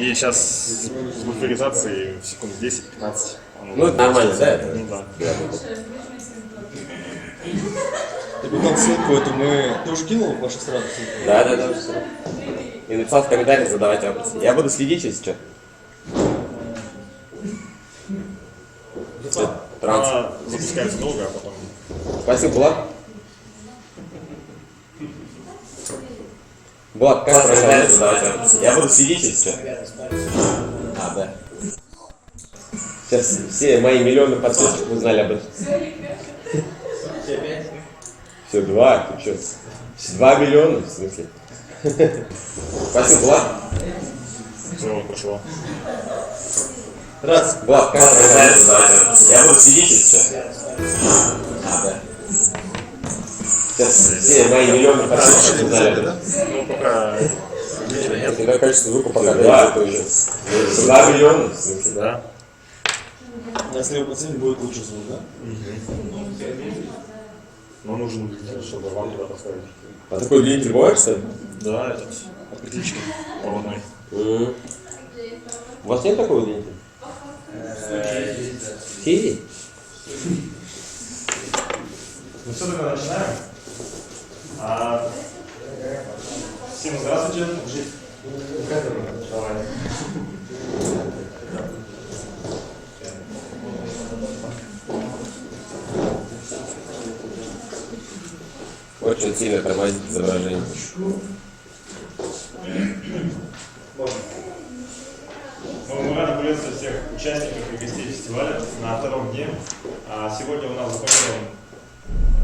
И сейчас с буферизацией в секунд 10-15. Ну, это нормально, да? Это? Ну, да. Ты потом ссылку эту ты уже кинул в вашу страну ссылку? Да, все. И написал в комментариях, задавайте вопросы. Я буду следить, если что. Она запускается долго, а потом... Спасибо, Булат. Булат, как прошла? Задавайте вопросы. Я буду следить, если что. Да. Сейчас все мои миллионы подписчиков узнали об этом. Все, 2, ты что? 2 миллиона, в смысле? Спасибо, Влад. Все, прошло. Раз. Влад, как прошла? Я буду следить, если что. Да. Сейчас все мои миллионы подписчиков узнали об этом. Ну, пока... Тогда количество звука пока да, то есть 2 миллиона, в смысле? Да. Если его подсветить, будет лучше звук, да? Но нужен двигатель, чтобы вам туда поставить. А такой двигатель бывает, что ли? Да, этот от притычки проводной. У вас нет такого двигателя? Сири? Ну все, тогда начинаем. Всем здравствуйте. Давай. Очень сильно тормозит изображение. Мы рады приветствовать всех участников и гостей фестиваля на втором дне. Сегодня у нас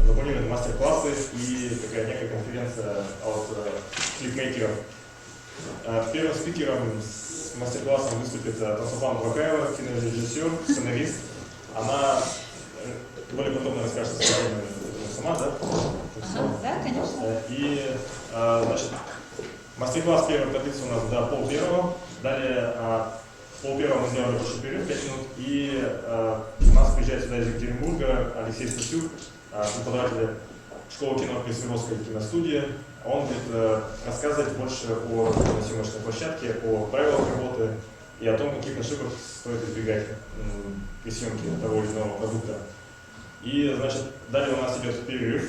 запланированы мастер-классы и такая некая конференция от клипмейкеров. Первым спикером с мастер-классом выступит Тансулпан Бакаева, кинорежиссер, сценарист. Она более подробно расскажет о своей сама, да? Да, конечно. И, значит, мастер-класс первой продлится у нас до полпервого. Далее полпервого мы сделаем небольшой перерыв, 5 минут. И у нас приезжает сюда из Екатеринбурга Алексей Стасюк, преподаватель школы кино при Свердловской киностудии. Он будет рассказывать больше о съемочной площадке, о правилах работы и о том, каких ошибок стоит избегать при съемке того или иного продукта. И, значит, далее у нас идет перерыв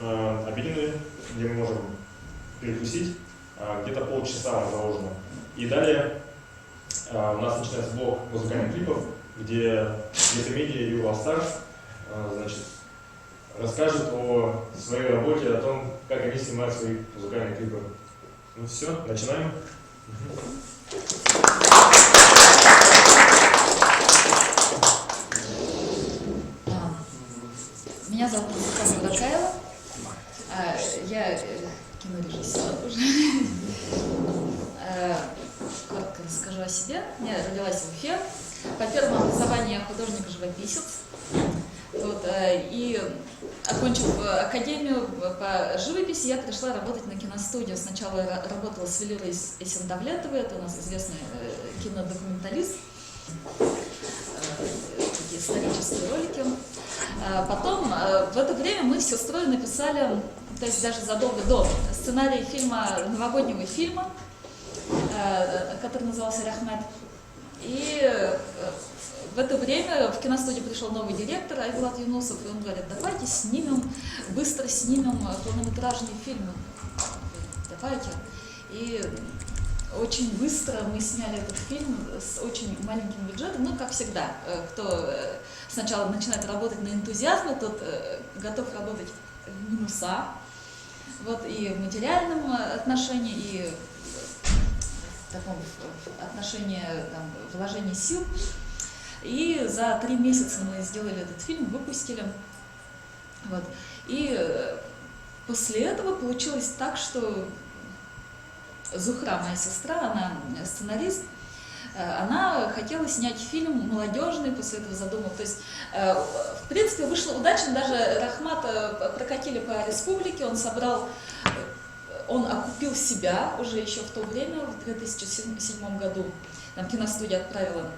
обеденный, где мы можем перекусить, где-то полчаса заложено. И далее у нас начинается блок музыкальных клипов, где Метамедиа и Уралстар, значит, расскажет о своей работе, о том, как они снимают свои музыкальные клипы. Ну все, начинаем. Меня зовут Тансулпан Бакаева. Я кинорежиссер уже. Коротко расскажу о себе. Я родилась в Уфе. По первому образованию я художник-живописец. И окончив академию по живописи, я пришла работать на киностудию. Сначала я работала с Велюрой Эсендавлетовой, это у нас известный кинодокументалист, такие исторические ролики. Потом в это время мы с сестрой написали, то есть даже задолго до, сценарий новогоднего фильма, который назывался «Рахмет». И в это время в киностудию пришел новый директор Айбулат Юнусов, и он говорит: давайте быстро снимем полнометражный фильм. Давайте. И очень быстро мы сняли этот фильм с очень маленьким бюджетом. Ну, как всегда, кто сначала начинает работать на энтузиазме, тот готов работать в минуса. И в материальном отношении, и в таком отношении вложения сил. И за 3 месяца мы сделали этот фильм, выпустили. И после этого получилось так, что Зухра, моя сестра, она сценарист, она хотела снять фильм молодежный, после этого задумала. То есть, в принципе, вышло удачно, даже Рахмата прокатили по республике, он окупил себя уже еще в то время, в 2007 году. Там киностудия отправила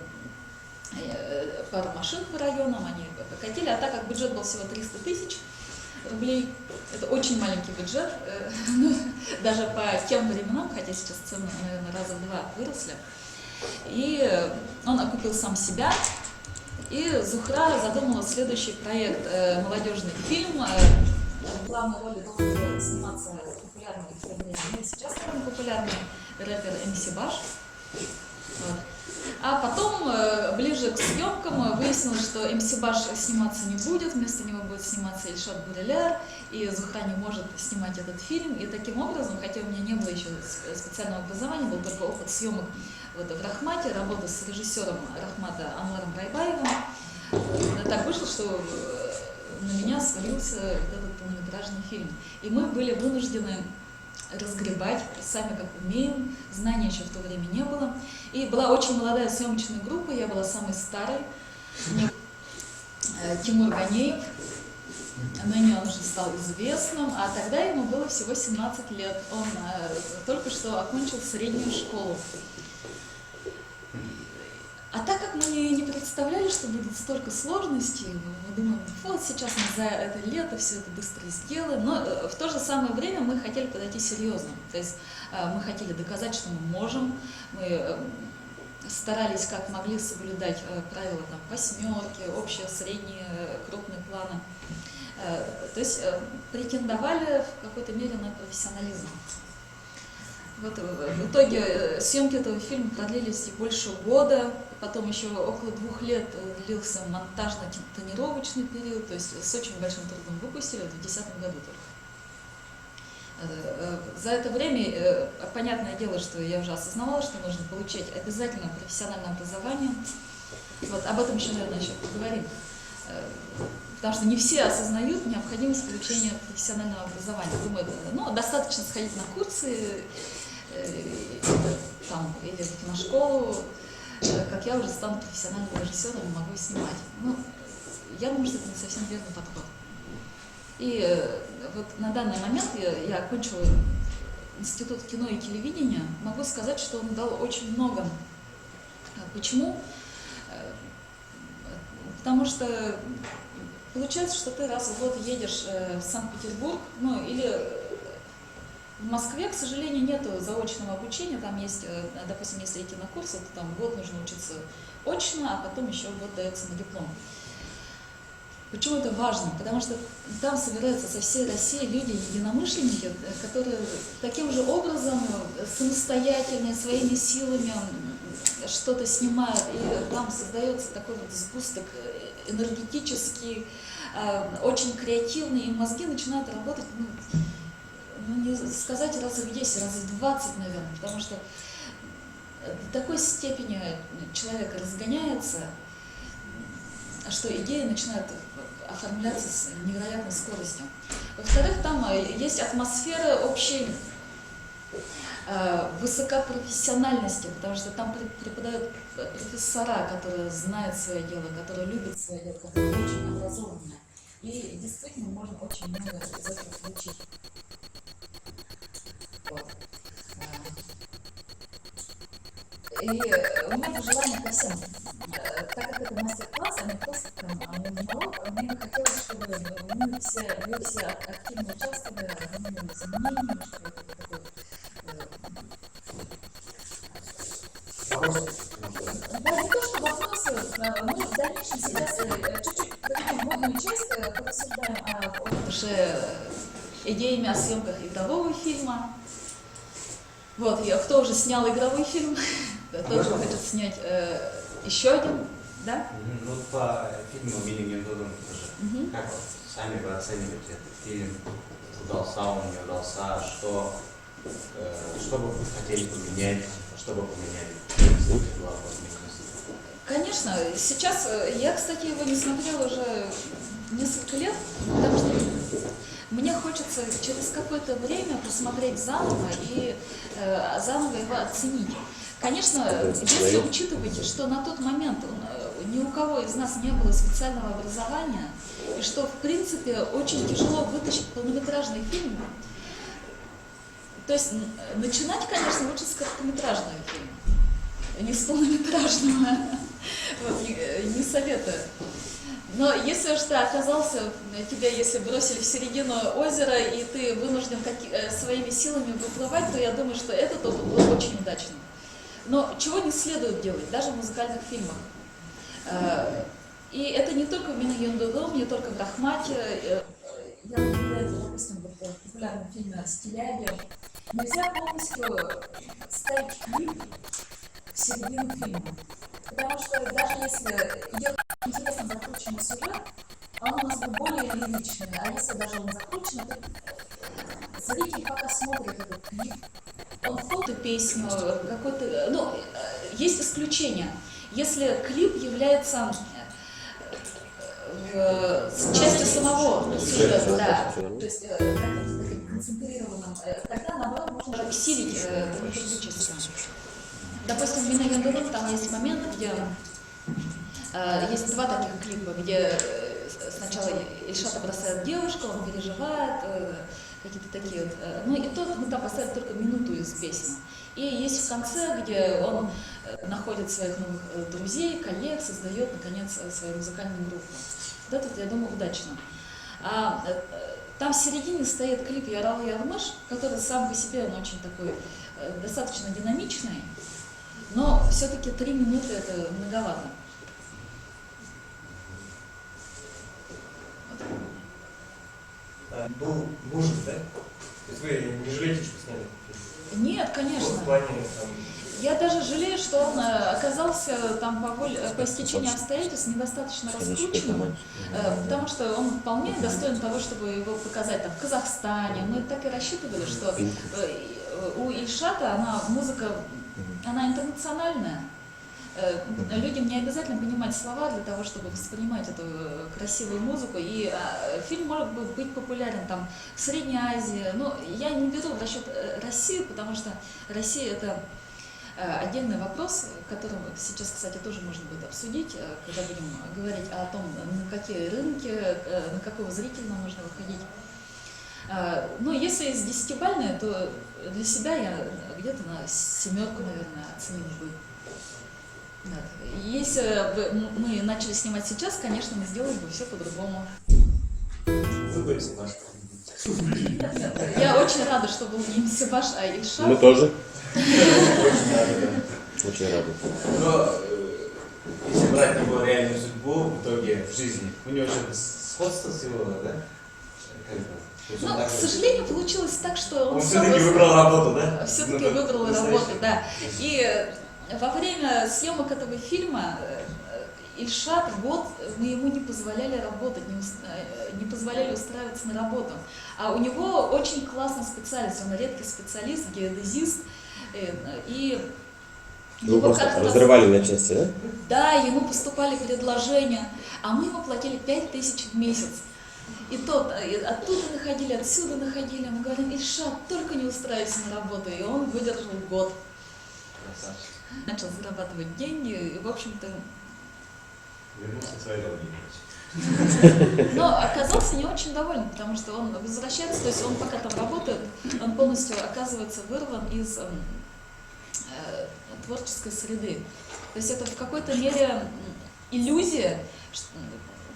пару машин по районам, они прокатили, а так как бюджет был всего 300 тысяч рублей, это очень маленький бюджет, даже по тем временам, хотя сейчас цены, наверное, раза в 2 выросли. И он окупил сам себя. И Зухра задумала следующий проект, молодежный фильм. В главной роли должен был сниматься популярный, ну и сейчас довольно популярный рэпер МС Баш. Вот. А потом, ближе к съемкам, выяснилось, что МС Баш сниматься не будет, вместо него будет сниматься Ильшат Буреляр, и Зухра не может снимать этот фильм. И таким образом, хотя у меня не было еще специального образования, был только опыт съемок вот в Рахмате, работа с режиссером Рахмата Анваром Райбаевым, так вышло, что на меня свалился этот полнометражный фильм. И мы были вынуждены разгребать сами как умеем, знаний еще в то время не было. И была очень молодая съемочная группа, я была самой старой. Тимур Ганеев, ныне он уже стал известным, а тогда ему было всего 17 лет. Он только что окончил среднюю школу. А так как мы не представляли, что будет столько сложностей, мы думаем, вот сейчас мы за это лето все это быстро сделаем, но в то же самое время мы хотели подойти серьезно. То есть мы хотели доказать, что мы можем, мы старались как могли соблюдать правила там, восьмерки, общие, средние, крупные планы. То есть претендовали в какой-то мере на профессионализм. Вот, в итоге съемки этого фильма продлились и больше года, потом еще около 2 лет длился монтажно-тонировочный период, то есть с очень большим трудом выпустили в 2010 году только. За это время, понятное дело, что я уже осознавала, что нужно получать обязательно профессиональное образование. Вот, об этом еще, наверное, еще поговорим. Потому что не все осознают необходимость получения профессионального образования. Думают, ну, достаточно сходить на курсы там, или на школу, как я уже стану профессиональным режиссером и могу снимать. Ну, я думаю, что это не совсем верный подход. И вот на данный момент я окончила Институт кино и телевидения. Могу сказать, что он дал очень много. Почему? Потому что получается, что ты раз в год едешь в Санкт-Петербург, ну или в Москве, к сожалению, нет заочного обучения, там есть, допустим, если идти на курсы, то там год нужно учиться очно, а потом еще год дается на диплом. Почему это важно? Потому что там собираются со всей России люди, единомышленники, которые таким же образом самостоятельно, своими силами что-то снимают, и там создается такой вот сгусток энергетический, очень креативный, и мозги начинают работать, ну не сказать раз в 10, раз в 20, наверное, потому что до такой степени человек разгоняется, что идеи начинают оформляться с невероятной скоростью. Во-вторых, там есть атмосфера общей высокопрофессиональности, потому что там преподают профессора, которые знают свое дело, которые любят свое дело, которые очень образованные. И действительно можно очень много из этого получить. Вот. И у меня пожелание ко всем. Так как это мастер-класс, а не просто монолог, мне бы хотелось, чтобы вы все активно участвовали, обменивались мнениями, что это такое. Да, не то, что вопросы, мы в дальнейшем сейчас чуть-чуть проведем вводную часть, порассуждаем уже идеями о съемках игрового фильма. Вот, кто уже снял игровой фильм, тоже хочет снять еще один, да? Ну, по фильму «Миллениум Додон» тоже. Как вот сами вы оцениваете этот фильм? Удался он, не удался? Что бы вы хотели поменять? Что бы поменяли? Конечно, сейчас, я, кстати, его не смотрела уже несколько лет, потому что мне хочется через какое-то время посмотреть заново и заново его оценить. Конечно, если учитываете, что на тот момент ни у кого из нас не было специального образования, и что, в принципе, очень тяжело вытащить полнометражный фильм, то есть начинать, конечно, лучше с короткометражного фильма, не с полнометражного, вот, не советую. Но если уж ты оказался, тебя если бросили в середину озера, и ты вынужден своими силами выплывать, то я думаю, что этот опыт был очень удачным. Но чего не следует делать, даже в музыкальных фильмах. И это не только в Мина Юндудом, не только в Рахмате. Я наблюдаю, допустим, в популярном фильме «Стиляги». Нельзя полностью ставить клип в середину фильма. Потому что даже если идет интересно закрученный сюжет, он у нас будет более лиричный. А если даже он закручен, то зритель пока смотрит этот клип, он в какую-то песню, какой-то... Ну, есть исключения. Если клип является частью самого сюжета, да, то есть концентрированным, тогда, наоборот, можно усилить драматургически. Допустим, в «Мина Юндудом» там есть момент, где есть два таких клипа, где сначала Ильшата бросает девушку, он переживает, какие-то такие вот. Ну и тот мы там поставили только минуту из песни. И есть в конце, где он находит своих новых друзей, коллег, создает, наконец, свою музыкальную группу. Вот это, я думаю, удачно. А там в середине стоит клип «Ярал Ярмыш», который сам по себе, он очень такой, достаточно динамичный, но все-таки 3 минуты это многовато. Был нужен, да? То есть вы не жалеете, что сняли? Нет, конечно. В плане, там... Я даже жалею, что он оказался там по стечению обстоятельств недостаточно раскрученным, потому что он вполне достоин того, чтобы его показать там, в Казахстане. Мы так и рассчитывали, что у Ильшата музыка, она интернациональная. Людям не обязательно понимать слова для того, чтобы воспринимать эту красивую музыку. И фильм может быть популярен там, в Средней Азии. Но я не беру в расчет Россию, потому что Россия — это отдельный вопрос, который сейчас, кстати, тоже можно будет обсудить, когда будем говорить о том, на какие рынки, на какого зрителя нам нужно выходить. Но если из 10-бальной, то для себя я где-то на 7, наверное, оценила бы. Если бы мы начали снимать сейчас, конечно, мы сделали бы все по-другому. Выбор Себаш. Я очень рада, что был не Себаш, а Ильшат. Мы тоже. Очень рады. Но если брать его реальную судьбу в итоге в жизни, у него что-то сходство с его, да? Ну, к сожалению, получилось так, что он все-таки выбрал работу, да? Все-таки выбрал работу, да. И во время съемок этого фильма Ильшат мы ему не позволяли работать, не позволяли устраиваться на работу. А у него очень классный специалист, он редкий специалист, геодезист. И его просто разрывали на части, да? Да, ему поступали предложения, а мы ему платили 5000 в месяц. И оттуда находили, отсюда находили. Мы говорим: Ильшат, только не устраивайся на работу. И он выдержал год. Начал зарабатывать деньги, и, в общем-то... Вернулся к своей долги. Но оказался не очень доволен, потому что он возвращается, то есть он пока там работает, он полностью оказывается вырван из творческой среды. То есть это в какой-то мере иллюзия,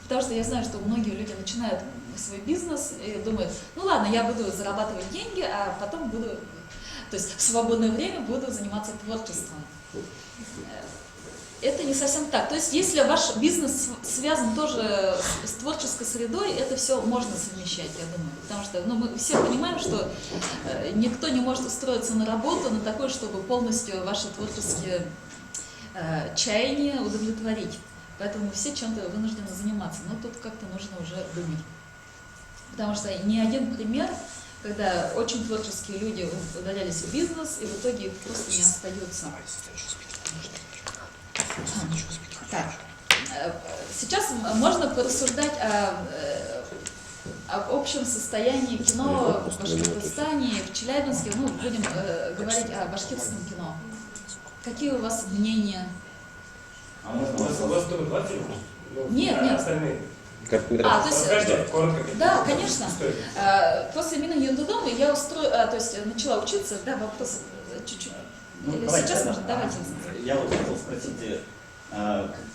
потому что я знаю, что многие люди начинают свой бизнес и думают: ну ладно, я буду зарабатывать деньги, а потом буду, то есть в свободное время буду заниматься творчеством. Это не совсем так. То есть если ваш бизнес связан тоже с творческой средой, это все можно совмещать, я думаю. Потому что мы все понимаем, что никто не может устроиться на работу на такой, чтобы полностью ваши творческие чаяния удовлетворить. Поэтому все чем-то вынуждены заниматься. Но тут как-то нужно уже думать. Потому что не один пример, когда очень творческие люди удалялись в бизнес, и в итоге их просто не остается. Так. Сейчас можно порассуждать об общем состоянии кино в Башкортостане, в Челябинске. Ну, будем говорить о башкирском кино. Какие у вас мнения? А может, у вас только 2 фильма? Нет, нет. Остальные? То есть, расскажите коротко. да, конечно. После Мина Юндудом я начала учиться. Да, вопрос чуть-чуть. Ну, Или давайте, сейчас да. можно? Давайте. Я вот хотел спросить,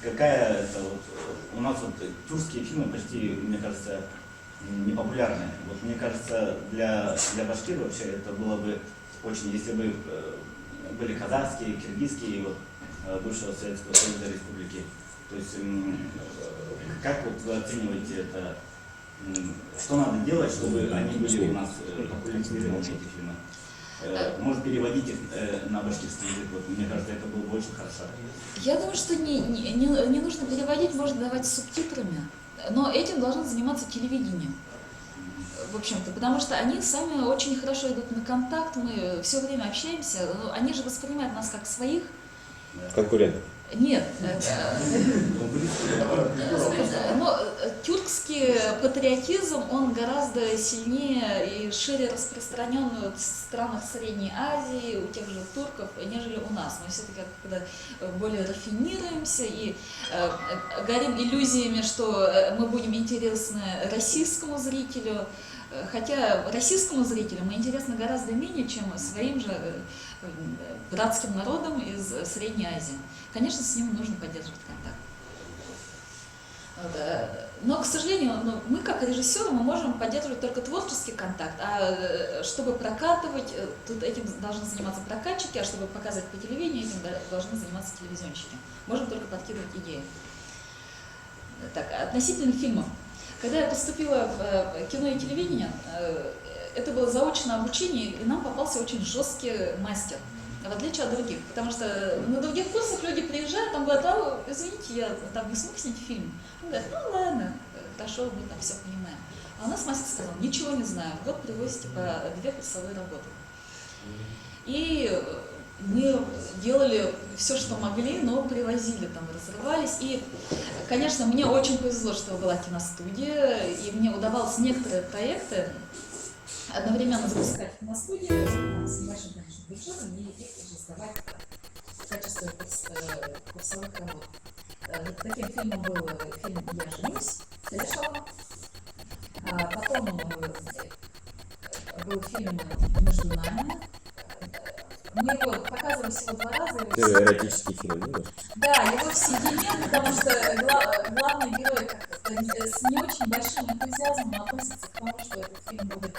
какая это вот, у нас вот тюркские фильмы почти, мне кажется, непопулярны. Вот мне кажется, для башкир вообще это было бы очень, если бы были казахские, киргизские и вот бывшего Советского Союза республики. То есть как вот вы оцениваете это? Что надо делать, чтобы они были у нас популяризированы, эти фильмы? Может переводить их на башкирский язык, вот, мне кажется, это было бы очень хорошо. Я думаю, что не нужно переводить, можно давать субтитрами, но этим должно заниматься телевидение, в общем-то, потому что они сами очень хорошо идут на контакт, мы все время общаемся, они же воспринимают нас как своих. Конкурентов. Нет, но тюркский патриотизм, он гораздо сильнее и шире распространен в странах Средней Азии, у тех же турков, нежели у нас. Мы все-таки когда более рафинируемся и горим иллюзиями, что мы будем интересны российскому зрителю, хотя российскому зрителю мы интересны гораздо менее, чем своим же братским народам из Средней Азии. Конечно, с ним нужно поддерживать контакт. Но, к сожалению, мы как режиссеры мы можем поддерживать только творческий контакт, а чтобы прокатывать, тут этим должны заниматься прокатчики, а чтобы показывать по телевидению, этим должны заниматься телевизионщики. Можем только подкидывать идеи. Так, относительно фильмов. Когда я поступила в кино и телевидение, это было заочное обучение, и нам попался очень жесткий мастер, в отличие от других. Потому что на других курсах люди приезжают, там говорят, извините, я там не смог снять фильм. Он говорит, ну ладно, хорошо, мы там все понимаем. А у нас мастер сказал, ничего не знаю, в год привозите по 2 курсовые работы. И мы делали все, что могли, но привозили, там, разрывались. И, конечно, мне очень повезло, что была киностудия, и мне удавалось некоторые проекты одновременно запускать в киностудии с небольшим, конечно, бюджетом и их сдавать в качестве курсовых работ. Таким фильмом был фильм «Я женюсь» Телешова. Потом был фильм «Между нами». Мы его показывали всего 2 раза. Эротический фильм, да? Да, его все едят, потому что главный герой как-то с не очень большим энтузиазмом относится к тому, что этот фильм будет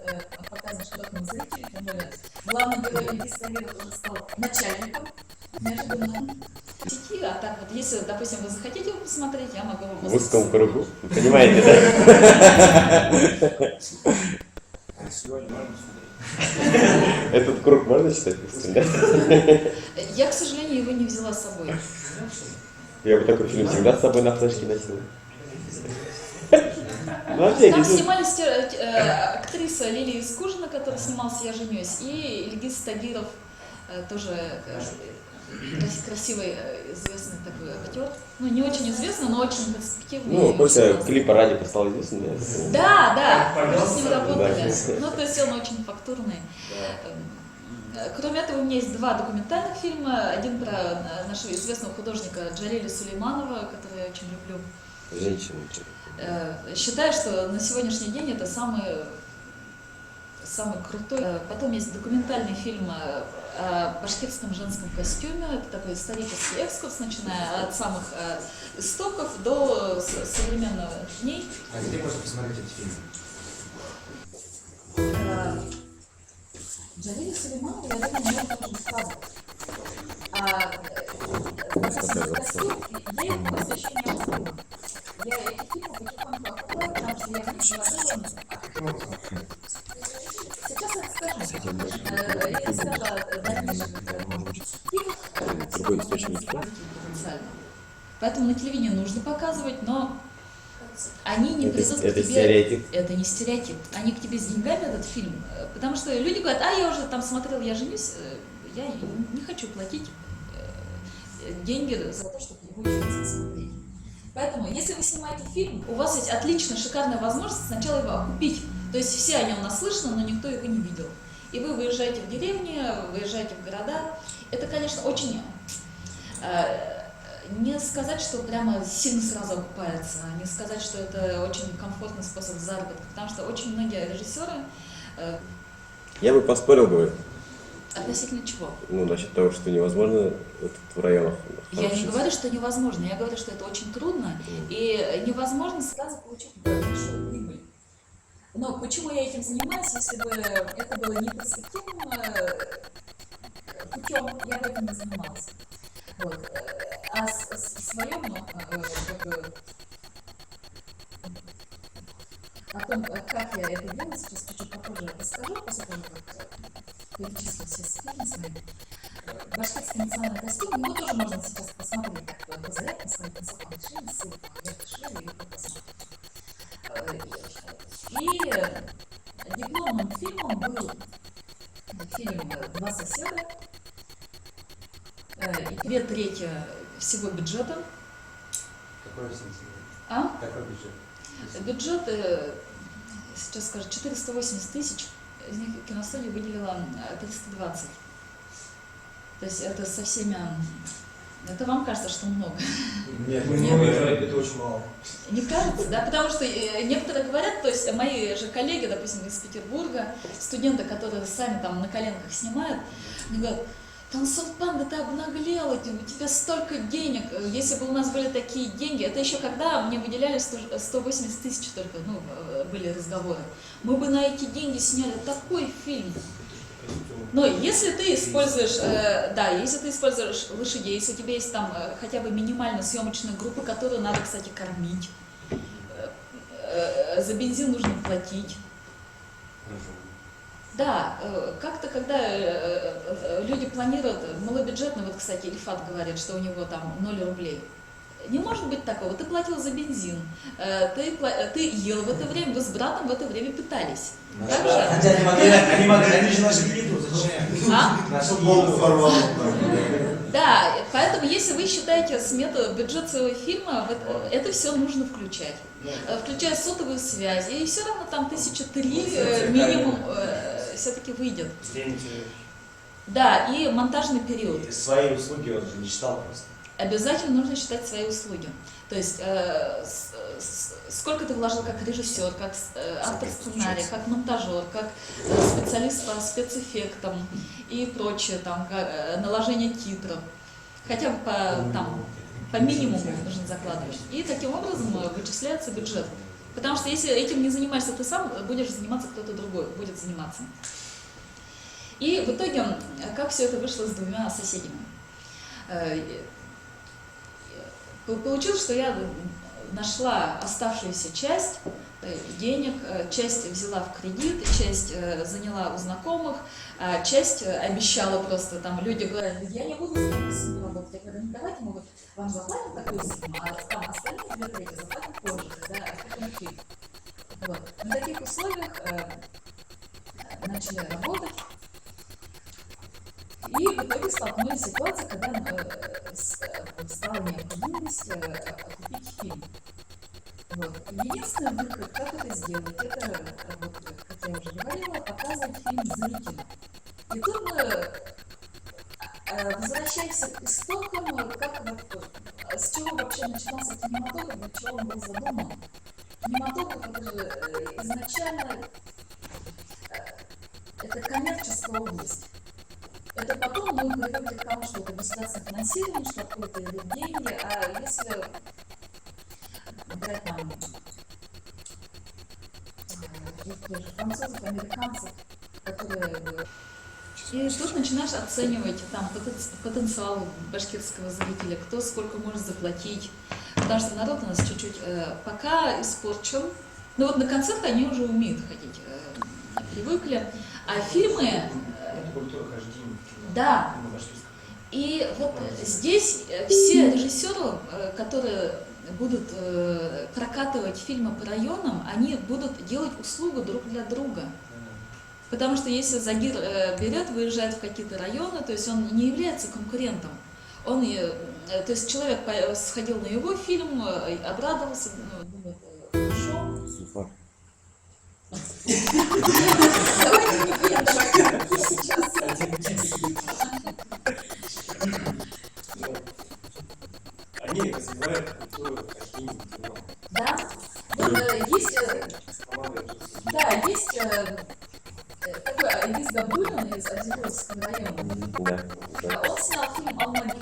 показан широкому зрителю, тем более главный герой Ильгиз Тагиров уже стал начальником неожиданно сети, а так вот, если, допустим, вы захотите его посмотреть, я могу его В узком кругу. Понимаете, да? Этот круг можно считать узким, да? Я, к сожалению, его не взяла с собой. Я бы такой фильм всегда с собой на флешке носил. Там снимались актриса Лилия Искужина, которая снималась «Я женюсь», и Ильгиз Тагиров, тоже красивый, известный такой актер. Ну, не очень известный, но очень перспективный. Ну, после клипа ранее стал известным. Да, мы с ним работали. Ну, то есть он очень фактурный. Кроме этого, у меня есть 2 документальных фильма. Один про нашего известного художника Джалиля Сулейманова, который я очень люблю. Женщина. Считаю, что на сегодняшний день это самый крутой. Потом есть документальный фильм о башкирском женском костюме. Это такой исторический экскурс, начиная от самых истоков до современных дней. А где можно посмотреть эти фильмы? Джалиля Сулейманова, я думаю, можно тоже вкладывать. Костюм, ей посвящение фильма. Я эти фильмы потихоньку открою, потому что я не говорила. Сейчас я скажу. Я скажу Другой источник. Поэтому на телевидении нужно показывать, но они не придут к тебе... Это стереотип. Это не стереотип. Они к тебе с деньгами этот фильм. Потому что люди говорят, я уже там смотрел «Я женюсь», я не хочу платить деньги за то, чтобы его еще смотреть. Поэтому, если вы снимаете фильм, у вас есть отличная, шикарная возможность сначала его окупить. То есть все о нем наслышаны, но никто его не видел. И вы выезжаете в деревни, выезжаете в города. Это, конечно, очень... Не сказать, что прямо сильно сразу окупается, не сказать, что это очень комфортный способ заработка, потому что очень многие режиссеры... Я бы поспорил бы. Относительно чего? Ну, насчет того, что невозможно в районах. Я не говорю, что невозможно, я говорю, что это очень трудно, и невозможно сразу получить большую прибыль. Но почему я этим занимаюсь, если бы это было не перспективным путем я этим не занималась. Вот. А в своем, как бы, о том, как я это делала, сейчас чуть-чуть попозже расскажу, после того, как перечислю все сферы свои. Башкирский национальный костюм, его тоже можно сейчас посмотреть, как позырять на свои консультанты, ссылку, я пришлю и посмотрите. И дипломным фильмом был фильм «Два соседа», и 2/3 всего бюджета. Какой смысл? А? Какой бюджет? Бюджет, сейчас скажу, 480 тысяч, из них киностудия выделила 320. То есть это со всеми... Это вам кажется, что много? Нет, это очень мало. Не кажется, да? Потому что некоторые говорят, то есть мои же коллеги, допустим, из Петербурга, студенты, которые сами там на коленках снимают, они говорят: Тансулпан, да ты обнаглела, у тебя столько денег. Если бы у нас были такие деньги, это еще когда мне выделяли 180 тысяч только, ну, были разговоры, мы бы на эти деньги сняли такой фильм. Но если ты используешь, да, если ты используешь лошадей, если у тебя есть там хотя бы минимально съемочная группа, которую надо, кстати, кормить, за бензин нужно платить. Да, как-то, когда люди планируют малобюджетно, вот, кстати, Ильфат говорит, что у него там 0 рублей. Не может быть такого. Ты платил за бензин, ты ел в это время, вы с братом в это время питались. Так же? Хотя они же нашли еду, зачем? А? Нашу голову порвало. Да, поэтому если вы считаете смету бюджет своего фильма, это все нужно включать. Включая сотовую связь, и все равно там 1003 минимум все-таки выйдет. Да, и монтажный период. Свои услуги он же не читал просто. Обязательно нужно считать свои услуги. То есть сколько ты вложил как режиссер, как автор сценария, как монтажер, как специалист по спецэффектам и прочее, там, наложение титров. Хотя бы по минимуму нужно закладывать. И таким образом вычисляется бюджет. Потому что если этим не занимаешься ты сам, будешь заниматься кто-то другой, будет заниматься. И в итоге, как все это вышло с 2 соседями? Получилось, что я нашла оставшуюся часть денег, часть взяла в кредит, часть заняла у знакомых, а часть обещала просто, там люди говорят: я не буду с вами сумму работать. Я говорю: ну давайте мы вот вам заплатим такую сумму, а там остальные 2/3 заплатим позже, когда открытым фильм. Вот. На таких условиях начали работать. И в итоге столкнулись с ситуацией, когда стала необходимость купить фильм. Вот. Единственный выход, как это сделать, это, вот, как я уже говорила, показывать фильм зрителю. И тут мы возвращаемся к истокам, как, с чего вообще начинался кинематограф, для чего он был задуман. Кинематограф — это же изначально это коммерческая область. Это потом мы привыкли к тому, что это государственное финансирование, что откуда-то идут деньги, а если брать там французов, американцев, которые... И тут начинаешь оценивать там потенциал башкирского зрителя, кто сколько может заплатить. Потому что народ у нас чуть-чуть пока испорчен. Но вот на концерты они уже умеют ходить, привыкли. А фильмы... Это культура хождения. Да. И вот здесь все режиссеры, которые будут прокатывать фильмы по районам, они будут делать услугу друг для друга. Потому что если Загир берет, выезжает в какие-то районы, то есть он не является конкурентом. Он, то есть человек сходил на его фильм, обрадовался, думает: хорошо. Давайте не будем шагать сейчас. Они развивают культуру хождения в кино. Да, вот есть, да, есть такой Айдис Габдуллин из Абзелиловского района. Да. Он снял фильм «Алмагир».